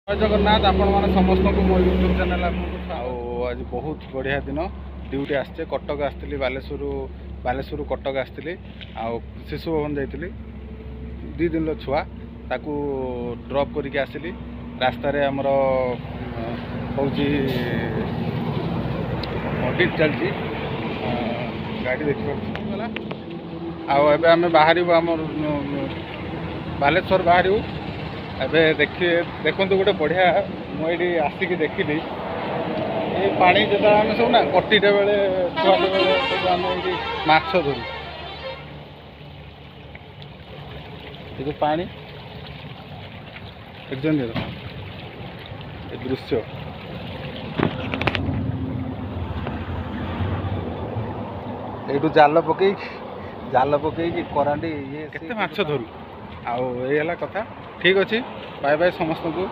जय जगन्नाथ आपण मैंने समस्त को मो यूट्यूब चैनल आज बहुत बढ़िया दिन ड्यूटी आसचे कटक आसती बालेश्वर कटक आसती शिशु भवन जाइली 2 दिन छुआ ताकू ड्रॉप करके आसली रास्तार आमर हूँ ऑडिट चलती गाड़ी देखा आम बाहर आम बालेश्वर बाहर एबे देखु गोटे बढ़िया मुझे आसिक देखिली ये पानी जो आम सब ना कटिटे बेले छुआटे बेले सब आम ये माछ धरू ये पानी एकदम ये दृश्य यू जाल पकई करांडी ये केते माछ धरू आउ ये कथा ठीक अच्छे बाय बाय समस्त को।